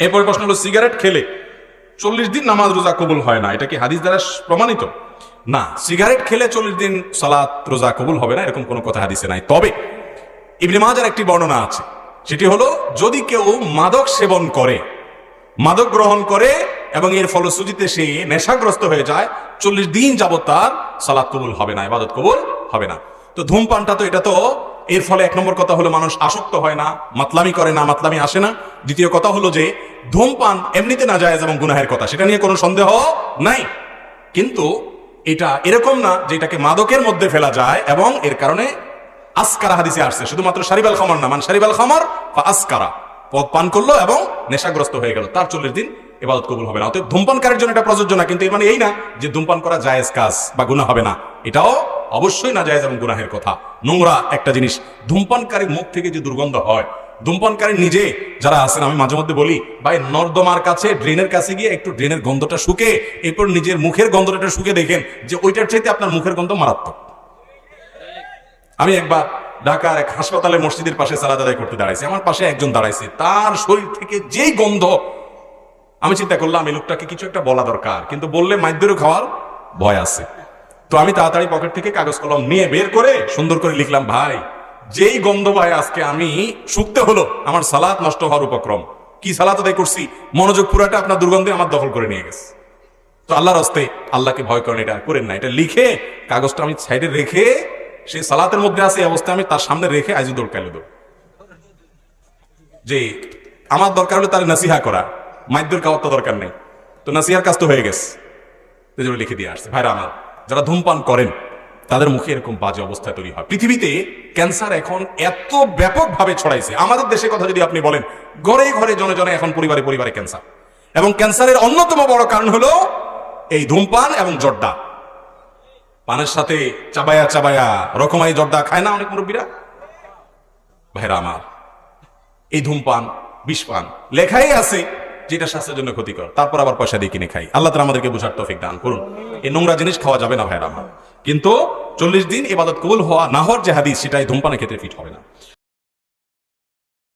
এরপরে প্রশ্ন হলো, সিগারেট খেলে 40 দিন নামাজ রোজা কবুল হয় না, এটা কি হাদিস দ্বারা প্রমাণিত? না, সিগারেট খেলে 40 দিন সালাত রোজা কবুল হবে না, এরকম কোনো কথা হাদিসে নাই। তবে ইবনে মাজার একটি বর্ণনা আছে, সেটি হলো যদি কেউ মাদক সেবন করে, মাদক গ্রহণ করে এবং এর ফলশ্রুতিতে সে নেশাগ্রস্ত হয়ে যায়, 40 দিন যাবত তার সালাত কবুল হবে না, ইবাদত কবুল হবে না। তো ধূমপানটা তো এটা তো এর ফলে এক নম্বর কথা হলো মানুষ আসক্ত হয় না, মাতলামি করে না, মাতলামি আসে না। দ্বিতীয় কথা হলো যে ধূমপান এমনিতে নাজায়েজ এবং গুনাহের কথা, সেটা নিয়ে কোনো সন্দেহ নাই। কিন্তু এটা এরকম না যে এটাকে মাদকের মধ্যে ফেলা যায় এবং এর কারণে আসকারা হাদিসে আসছে, শুধুমাত্র শারিবাল খামর না, মান শারিবাল খামর বা আসকারা, পদ পান করলো এবং নেশাগ্রস্ত হয়ে গেল, তার 40 দিন ইবাদত কবুল হবে না। অতএব ধূমপানকারীর জন্য এটা প্রযোজ্য না, কিন্তু এর মানে এই না যে ধূমপান করা জায়েজ কাজ বা গুনাহ হবে না, এটাও অবশ্যই না জায়েজ এবং গুনাহের কথা। নোংরা একটা জিনিস, ধূমপানকারীর মুখ থেকে যে দুর্গন্ধ হয়, ধূমপানকারী নিজে যারা আছেন, আমি মাঝে মধ্যে বলি ভাই, নর্দমার কাছে ড্রেনের কাছে গিয়ে একটু ড্রেনের গন্ধটা শুকে, এরপর নিজের মুখের গন্ধটা শুকে দেখেন যে ওইটার চাইতে আপনার মুখের গন্ধ মারাত্মক। আমি একবার ঢাকার এক হাসপাতালে মসজিদের পাশে সালাত আদায় করতে দাঁড়াইছি, আমার পাশে একজন দাঁড়াইছে, তার শরীর থেকে যেই গন্ধ, আমি চিন্তা করলাম এই লোকটাকে কিছু একটা বলা দরকার, কিন্তু বললে মাইদ্যরও খাওয়ার ভয় আছে। তো আমি তাড়াতাড়ি পকেট থেকে কাগজ কলম নিয়ে বের করে সুন্দর করে লিখলাম, ভাই যেই গন্ধ ভাই আজকে আমি শুকতে হলো, আমার সালাত নষ্ট হওয়ার উপক্রম। কি সালাত আদায় করছি, মনোযোগ পুরাটা আপনার দুর্গন্ধে আমার দখল করে নিয়ে গেছে। তো আল্লাহর হস্তে, আল্লাহকে ভয় করেন, এটা করেন না। এটা লিখে কাগজটা আমি সাইডে রেখে, সেই সালাতের মধ্যে আছে এই অবস্থায় আমি তার সামনে রেখে আইজু দৌড় যে আমার দরকার হলে তার নাসিহা করা, মাইদ্যর খাওয়ার তো দরকার নেই, তো নাসিহার কাজ তো হয়ে গেছে, লিখে দিয়ে আসছে। ভাইরা আমার, যারা ধূমপান করেন তাদের মুখে এরকম বাজে অবস্থা তৈরি হয়। পৃথিবীতে ক্যান্সার এখন এত ব্যাপকভাবে ছড়াইছে, আমাদের দেশের কথা যদি আপনি বলেন, ঘরে ঘরে জনে জনে এখন পরিবারে পরিবারে ক্যান্সার, এবং ক্যান্সারের অন্যতম বড় কারণ হলো এই ধূমপান এবং জর্দা। পানের সাথে চাবায়া চাবায়া রকমারি জর্দা খায় না অনেক মুরব্বীরা? ভাইরা আমার, এই ধূমপান বিষপান লেখাই আছে যেটা স্বাস্থ্যের জন্য ক্ষতিকর, তারপর আবার পয়সা দিয়ে কিনে খাই। আল্লাহ তাআলা আমাদেরকে বুঝার তৌফিক দান করুন। এই নোংরা জিনিস খাওয়া যাবে না ভাইরা আমার। কিন্তু 40 দিন ইবাদত কবুল হওয়া না হওয়ার যে হাদিস, সেটাই ধূমপানের ক্ষেত্রে ফিট হবে না।